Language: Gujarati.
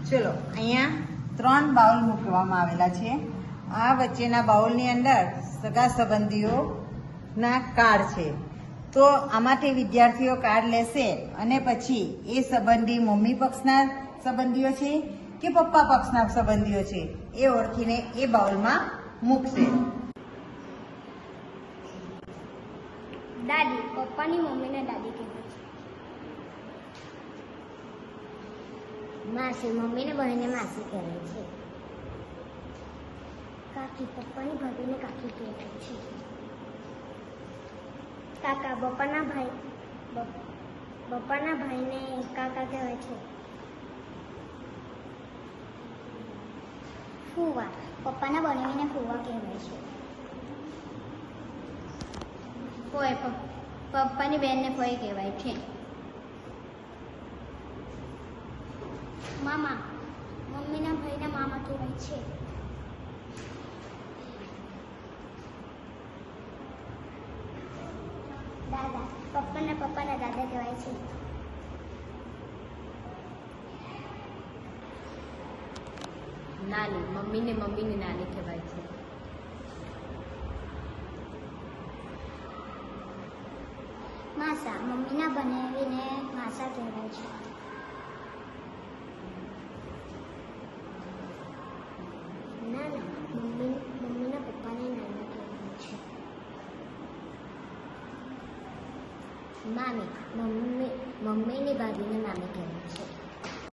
ચલો, અહીંયા 3 બાઉલ મૂકવામાં આવેલા છે. આ વચ્ચેના બાઉલની અંદર સગા સંબંધીઓના કાર્ડ છે. તો આમાંથી વિદ્યાર્થીઓ કાર્ડ લેશે અને પછી એ સંબંધી મમ્મી પક્ષના સંબંધીઓ છે કે પપ્પા પક્ષના સંબંધીઓ છે એ ઓળખીને એ બાઉલમાં મૂકશે. દાદી, પપ્પાની મમ્મીને દાદી કહેવાય છે. માસી, મમ્મીને બહેનને માસી કહેવાય છે. કાકી, પપ્પાની ભાભીને કાકી કહેવાય છે. કાકા, બપ્પાના ભાઈને કાકા કહેવાય છે. ફુવા, પપ્પાના બનેવીને ફુવા કહેવાય છે. ફોય, પપ્પાની બહેનને ફોય કહેવાય છે. મામા, મમ્મીના ભાઈને મામા કહેવાય છે. દાદા, પપ્પાના દાદા કહેવાય છે. નાની, મમ્મીની નાની કહેવાય છે. માસા, મમ્મીના બનેવીને માસા કહેવાય છે. નાના, મમ્મીના પપ્પાને નાના કહેવાય છે. મામી, મમ્મીની ભાભીને મામી કહેવાય છે.